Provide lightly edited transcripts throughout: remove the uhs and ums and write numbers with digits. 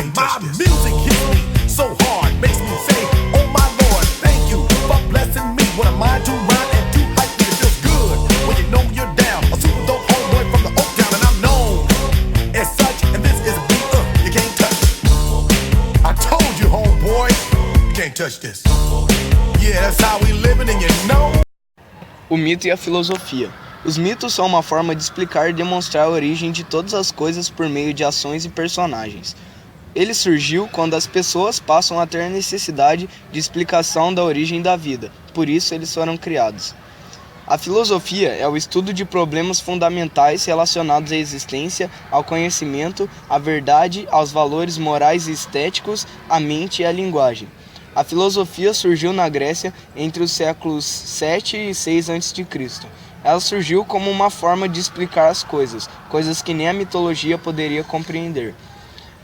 can't touch this. My music hits me so hard, makes me say, oh my Lord, thank you for blessing me. What a mind to rhyme and to hype me. It feels good when you know you're down. A super dope homeboy from the Oak Town, and I'm known as such. And this is a beat you can't touch. I told you, homeboy, you can't touch this. Yeah, that's how we living, and you know. O mito e a filosofia. Os mitos são uma forma de explicar e demonstrar a origem de todas as coisas por meio de ações e personagens. Ele surgiu quando as pessoas passam a ter necessidade de explicação da origem da vida, por isso eles foram criados. A filosofia é o estudo de problemas fundamentais relacionados à existência, ao conhecimento, à verdade, aos valores morais e estéticos, à mente e à linguagem. A filosofia surgiu na Grécia entre os séculos 7 e 6 a.C. Ela surgiu como uma forma de explicar as coisas que nem a mitologia poderia compreender.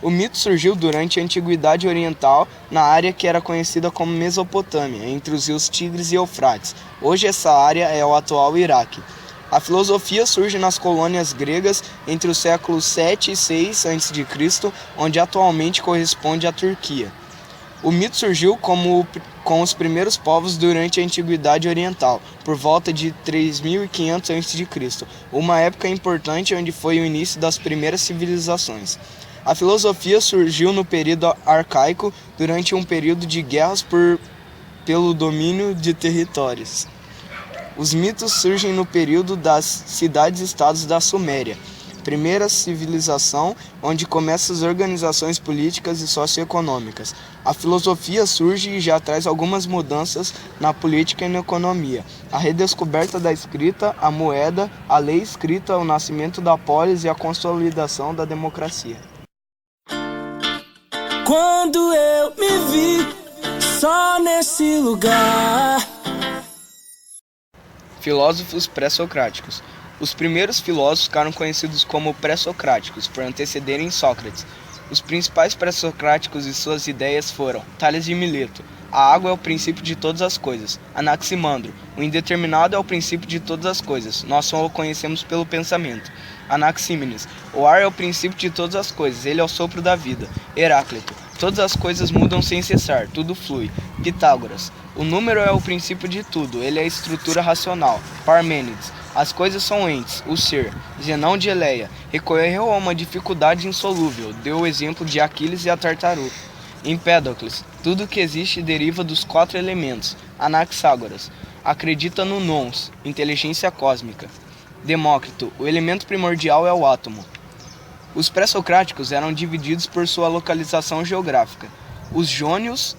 O mito surgiu durante a Antiguidade Oriental, na área que era conhecida como Mesopotâmia, entre os rios Tigres e Eufrates. Hoje essa área é o atual Iraque. A filosofia surge nas colônias gregas entre os séculos 7 e 6 a.C., onde atualmente corresponde à Turquia. O mito surgiu com os primeiros povos durante a Antiguidade Oriental, por volta de 3500 a.C., uma época importante onde foi o início das primeiras civilizações. A filosofia surgiu no período arcaico, durante um período de guerras pelo domínio de territórios. Os mitos surgem no período das cidades-estados da Suméria, primeira civilização onde começam as organizações políticas e socioeconômicas. A filosofia surge e já traz algumas mudanças na política e na economia. A redescoberta da escrita, a moeda, a lei escrita, o nascimento da polis e a consolidação da democracia. Quando eu me vi só nesse lugar. Filósofos pré-socráticos. Os primeiros filósofos ficaram conhecidos como pré-socráticos, por antecederem Sócrates. Os principais pré-socráticos e suas ideias foram Tales de Mileto, a água é o princípio de todas as coisas. Anaximandro, o indeterminado é o princípio de todas as coisas, nós só o conhecemos pelo pensamento. Anaxímenes, o ar é o princípio de todas as coisas, ele é o sopro da vida. Heráclito, todas as coisas mudam sem cessar, tudo flui. Pitágoras, o número é o princípio de tudo, ele é a estrutura racional. Parmênides, as coisas são entes, o ser. Zenão de Eleia, recorreu a uma dificuldade insolúvel, deu o exemplo de Aquiles e a tartaruga. Empédocles, tudo que existe deriva dos 4 elementos. Anaxágoras, acredita no nons, inteligência cósmica. Demócrito, o elemento primordial é o átomo. Os pré-socráticos eram divididos por sua localização geográfica. Os jônios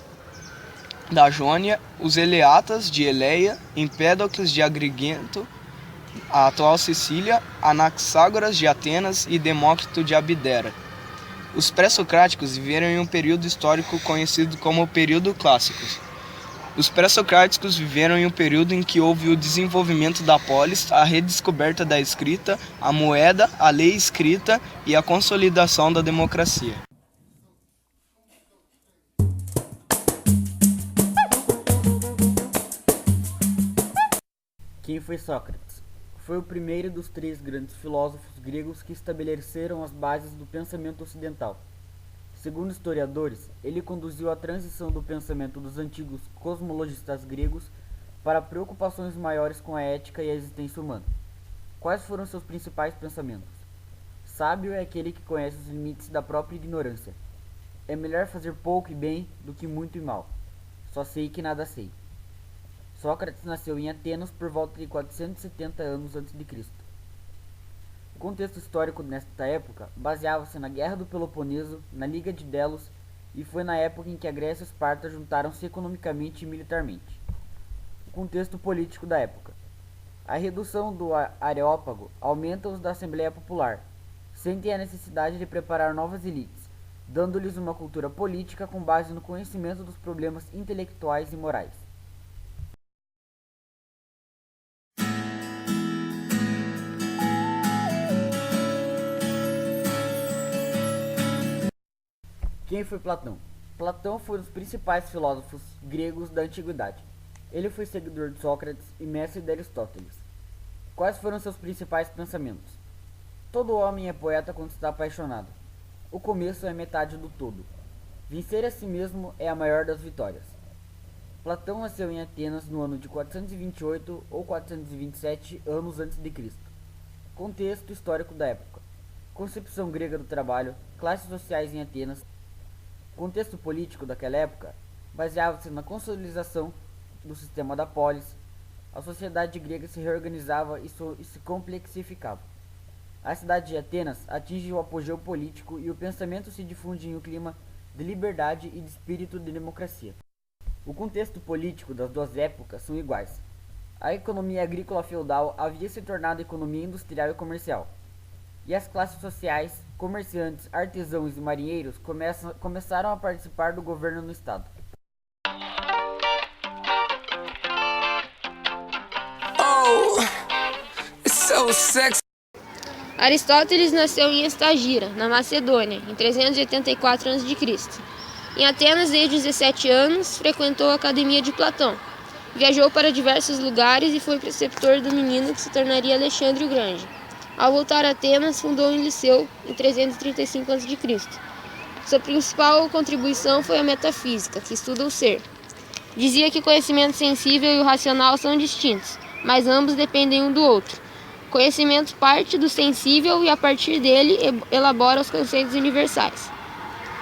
da Jônia, os eleatas de Eleia, Empédocles de Agrigento, a atual Sicília, Anaxágoras de Atenas e Demócrito de Abdera. Os pré-socráticos viveram em um período histórico conhecido como o período clássico. Os pré-socráticos viveram em um período em que houve o desenvolvimento da polis, a redescoberta da escrita, a moeda, a lei escrita e a consolidação da democracia. Quem foi Sócrates? Foi o primeiro dos 3 grandes filósofos gregos que estabeleceram as bases do pensamento ocidental. Segundo historiadores, ele conduziu a transição do pensamento dos antigos cosmologistas gregos para preocupações maiores com a ética e a existência humana. Quais foram seus principais pensamentos? Sábio é aquele que conhece os limites da própria ignorância. É melhor fazer pouco e bem do que muito e mal. Só sei que nada sei. Sócrates nasceu em Atenas por volta de 470 anos a.C. O contexto histórico nesta época baseava-se na Guerra do Peloponeso, na Liga de Delos, e foi na época em que a Grécia e Esparta juntaram-se economicamente e militarmente. O contexto político da época. A redução do Areópago aumenta os da Assembleia Popular. Sentem a necessidade de preparar novas elites, dando-lhes uma cultura política com base no conhecimento dos problemas intelectuais e morais. Quem foi Platão? Platão foi um dos principais filósofos gregos da antiguidade. Ele foi seguidor de Sócrates e mestre de Aristóteles. Quais foram seus principais pensamentos? Todo homem é poeta quando está apaixonado. O começo é metade do todo. Vencer a si mesmo é a maior das vitórias. Platão nasceu em Atenas no ano de 428 ou 427 anos antes de Cristo. Contexto histórico da época. Concepção grega do trabalho, classes sociais em Atenas. Contexto político daquela época baseava-se na consolidação do sistema da polis. A sociedade grega se reorganizava e se complexificava. A cidade de Atenas atinge o apogeu político e o pensamento se difunde em um clima de liberdade e de espírito de democracia. O contexto político das duas épocas são iguais. A economia agrícola feudal havia se tornado economia industrial e comercial. E as classes sociais, comerciantes, artesãos e marinheiros começaram a participar do governo no estado. Aristóteles nasceu em Estagira, na Macedônia, em 384 a.C. Em Atenas, desde os 17 anos, frequentou a academia de Platão. Viajou para diversos lugares e foi preceptor do menino que se tornaria Alexandre o Grande. Ao voltar a Atenas, fundou um liceu em 335 a.C. Sua principal contribuição foi a metafísica, que estuda o ser. Dizia que o conhecimento sensível e o racional são distintos, mas ambos dependem um do outro. O conhecimento parte do sensível e, a partir dele, elabora os conceitos universais.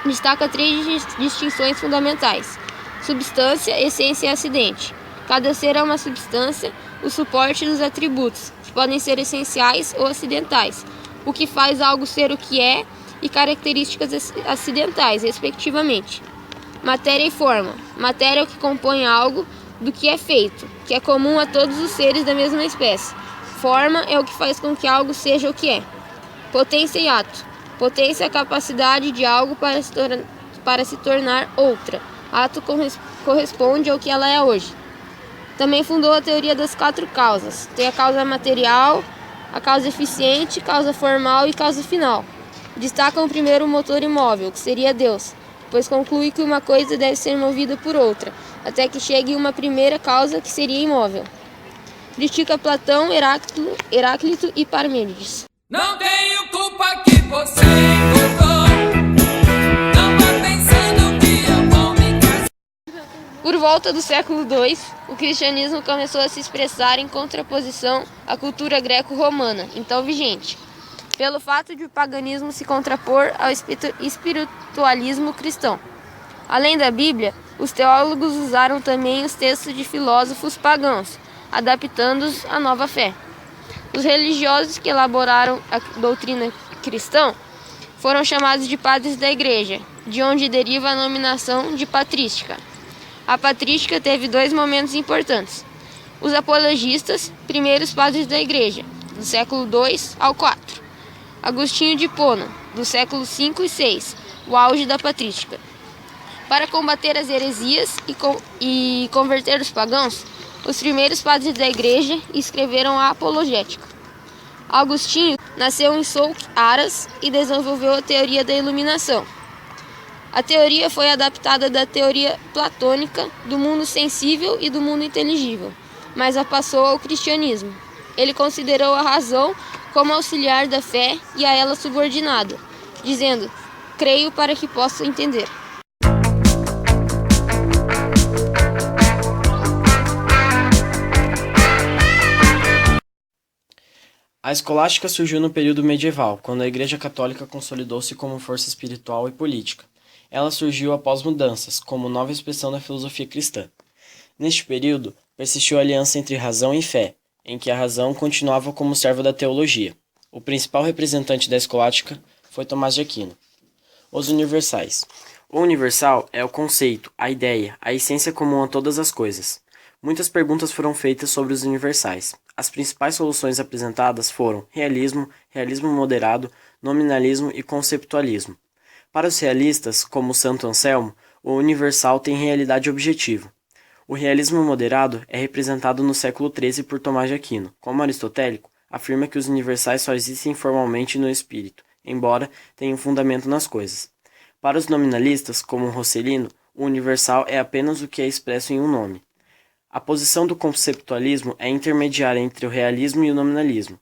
Destaca três distinções fundamentais: substância, essência e acidente. Cada ser é uma substância, o suporte dos atributos, que podem ser essenciais ou acidentais, o que faz algo ser o que é, e características acidentais, respectivamente. Matéria e forma. Matéria é o que compõe algo do que é feito, que é comum a todos os seres da mesma espécie. Forma é o que faz com que algo seja o que é. Potência e ato. Potência é a capacidade de algo para se tornar outra. Ato corresponde ao que ela é hoje. Também fundou a teoria das 4 causas. Tem a causa material, a causa eficiente, causa formal e causa final. Destacam primeiro o motor imóvel, que seria Deus, pois conclui que uma coisa deve ser movida por outra, até que chegue uma primeira causa, que seria imóvel. Critica Platão, Heráclito e Parmênides. Não tenho culpa que você engordou. Não vá pensando que eu vou me casar. Por volta do século II, o cristianismo começou a se expressar em contraposição à cultura greco-romana, então vigente, pelo fato de o paganismo se contrapor ao espiritualismo cristão. Além da Bíblia, os teólogos usaram também os textos de filósofos pagãos, adaptando-os à nova fé. Os religiosos que elaboraram a doutrina cristã foram chamados de padres da igreja, de onde deriva a denominação de patrística. A patrística teve 2 momentos importantes: os apologistas, primeiros padres da igreja, do século II ao IV. Agostinho de Hipona, do século V e VI, o auge da patrística. Para combater as heresias e converter os pagãos, os primeiros padres da igreja escreveram a apologética. Agostinho nasceu em Souk, Aras, e desenvolveu a teoria da iluminação. A teoria foi adaptada da teoria platônica do mundo sensível e do mundo inteligível, mas a passou ao cristianismo. Ele considerou a razão como auxiliar da fé e a ela subordinada, dizendo: creio para que possa entender. A escolástica surgiu no período medieval, quando a Igreja Católica consolidou-se como força espiritual e política. Ela surgiu após mudanças, como nova expressão da filosofia cristã. Neste período, persistiu a aliança entre razão e fé, em que a razão continuava como serva da teologia. O principal representante da escolástica foi Tomás de Aquino. Os universais. O universal é o conceito, a ideia, a essência comum a todas as coisas. Muitas perguntas foram feitas sobre os universais. As principais soluções apresentadas foram realismo, realismo moderado, nominalismo e conceptualismo. Para os realistas, como Santo Anselmo, o universal tem realidade objetiva. O realismo moderado é representado no século XIII por Tomás de Aquino. Como aristotélico, afirma que os universais só existem formalmente no espírito, embora tenham fundamento nas coisas. Para os nominalistas, como Rosselino, o universal é apenas o que é expresso em um nome. A posição do conceptualismo é intermediária entre o realismo e o nominalismo,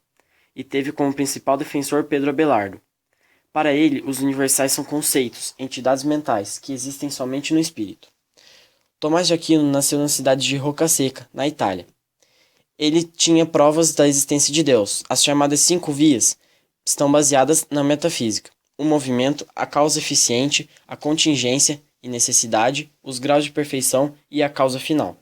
e teve como principal defensor Pedro Abelardo. Para ele, os universais são conceitos, entidades mentais, que existem somente no espírito. Tomás de Aquino nasceu na cidade de Roccasecca, na Itália. Ele tinha provas da existência de Deus. As chamadas 5 vias estão baseadas na metafísica: o movimento, a causa eficiente, a contingência e necessidade, os graus de perfeição e a causa final.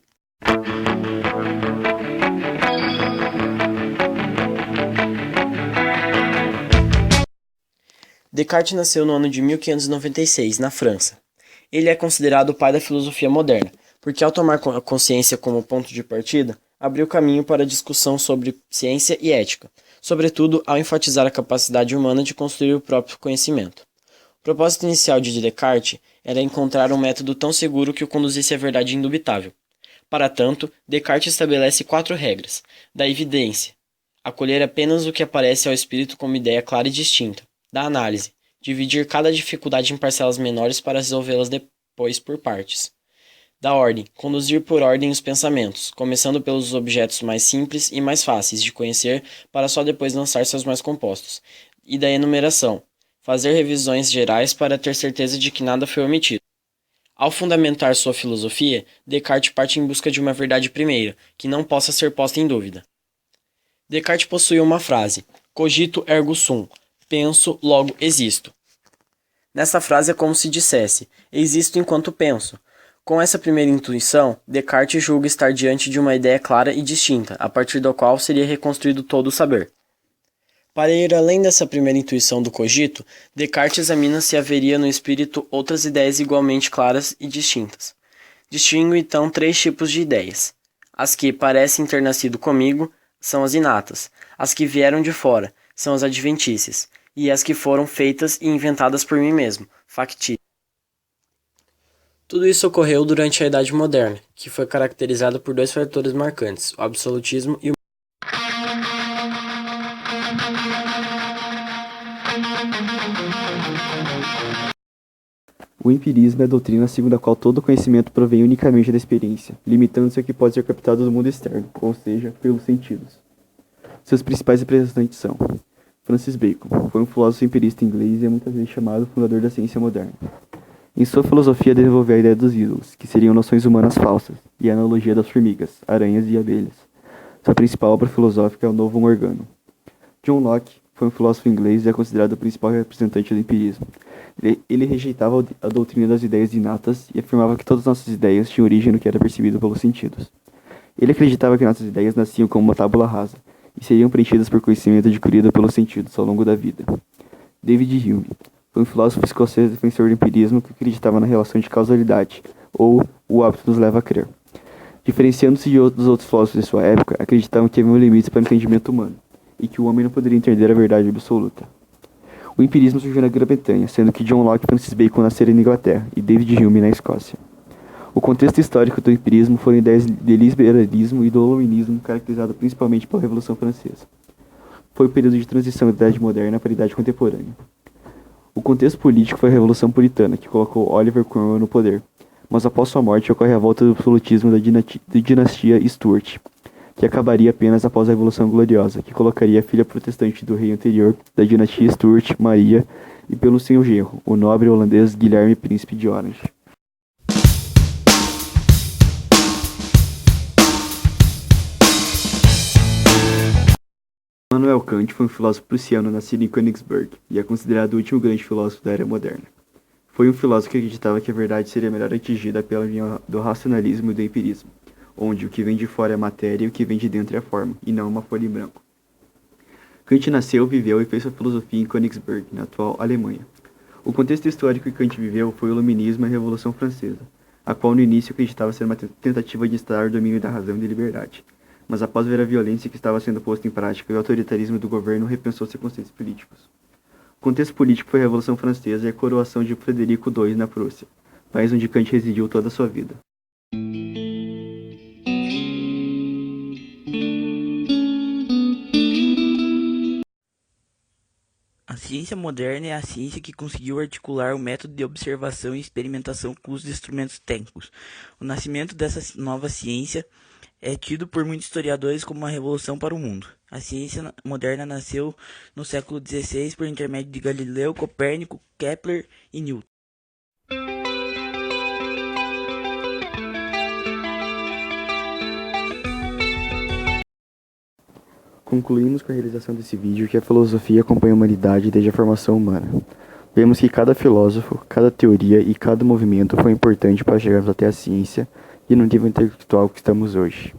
Descartes nasceu no ano de 1596, na França. Ele é considerado o pai da filosofia moderna, porque ao tomar a consciência como ponto de partida, abriu caminho para a discussão sobre ciência e ética, sobretudo ao enfatizar a capacidade humana de construir o próprio conhecimento. O propósito inicial de Descartes era encontrar um método tão seguro que o conduzisse à verdade indubitável. Para tanto, Descartes estabelece 4 regras: da evidência, acolher apenas o que aparece ao espírito como ideia clara e distinta; da análise, dividir cada dificuldade em parcelas menores para resolvê-las depois por partes; da ordem, conduzir por ordem os pensamentos, começando pelos objetos mais simples e mais fáceis de conhecer para só depois lançar-se aos mais compostos; e da enumeração, fazer revisões gerais para ter certeza de que nada foi omitido. Ao fundamentar sua filosofia, Descartes parte em busca de uma verdade primeira, que não possa ser posta em dúvida. Descartes possuía uma frase: cogito ergo sum, penso, logo existo. Nessa frase é como se dissesse: existo enquanto penso. Com essa primeira intuição, Descartes julga estar diante de uma ideia clara e distinta, a partir da qual seria reconstruído todo o saber. Para ir além dessa primeira intuição do cogito, Descartes examina se haveria no espírito outras ideias igualmente claras e distintas. Distingue então 3 tipos de ideias. As que parecem ter nascido comigo são as inatas, as que vieram de fora são as adventícias, e as que foram feitas e inventadas por mim mesmo, factícias. Tudo isso ocorreu durante a Idade Moderna, que foi caracterizada por 2 fatores marcantes: o absolutismo e o O empirismo é a doutrina segundo a qual todo conhecimento provém unicamente da experiência, limitando-se ao que pode ser captado do mundo externo, ou seja, pelos sentidos. Seus principais representantes são Francis Bacon, foi um filósofo empirista inglês e é muitas vezes chamado fundador da ciência moderna. Em sua filosofia desenvolveu a ideia dos ídolos, que seriam noções humanas falsas, e a analogia das formigas, aranhas e abelhas. Sua principal obra filosófica é o Novum Organum. John Locke foi um filósofo inglês e é considerado o principal representante do empirismo. Ele rejeitava a doutrina das ideias inatas e afirmava que todas as nossas ideias tinham origem no que era percebido pelos sentidos. Ele acreditava que nossas ideias nasciam como uma tábula rasa e seriam preenchidas por conhecimento adquirido pelos sentidos ao longo da vida. David Hume foi um filósofo escocês defensor do empirismo que acreditava na relação de causalidade, ou o hábito nos leva a crer. Diferenciando-se dos outros filósofos de sua época, acreditavam que havia limites para o entendimento humano, e que o homem não poderia entender a verdade absoluta. O empirismo surgiu na Grã-Bretanha, sendo que John Locke e Francis Bacon nasceram na Inglaterra, e David Hume na Escócia. O contexto histórico do empirismo foram ideias de liberalismo e do iluminismo, caracterizado principalmente pela Revolução Francesa. Foi o período de transição da Idade Moderna para a Idade Contemporânea. O contexto político foi a Revolução Puritana, que colocou Oliver Cromwell no poder, mas após sua morte ocorre a volta do absolutismo da dinastia Stuart, que acabaria apenas após a Revolução Gloriosa, que colocaria a filha protestante do rei anterior da dinastia Stuart, Maria, e pelo seu genro, o nobre holandês Guilherme Príncipe de Orange. Immanuel Kant foi um filósofo prussiano nascido em Königsberg e é considerado o último grande filósofo da era moderna. Foi um filósofo que acreditava que a verdade seria melhor atingida pela via do racionalismo e do empirismo, onde o que vem de fora é a matéria e o que vem de dentro é a forma, e não uma folha em branco. Kant nasceu, viveu e fez sua filosofia em Königsberg, na atual Alemanha. O contexto histórico que Kant viveu foi o Iluminismo e a Revolução Francesa, a qual no início acreditava ser uma tentativa de instalar o domínio da razão e da liberdade. Mas após ver a violência que estava sendo posta em prática e o autoritarismo do governo, repensou seus conceitos políticos. O contexto político foi a Revolução Francesa e a coroação de Frederico II na Prússia, país onde Kant residiu toda a sua vida. A ciência moderna é a ciência que conseguiu articular o método de observação e experimentação com os instrumentos técnicos. O nascimento dessa nova ciência é tido por muitos historiadores como uma revolução para o mundo. A ciência moderna nasceu no século XVI por intermédio de Galileu, Copérnico, Kepler e Newton. Concluímos com a realização desse vídeo que a filosofia acompanha a humanidade desde a formação humana. Vemos que cada filósofo, cada teoria e cada movimento foi importante para chegarmos até a ciência e no nível intelectual que estamos hoje.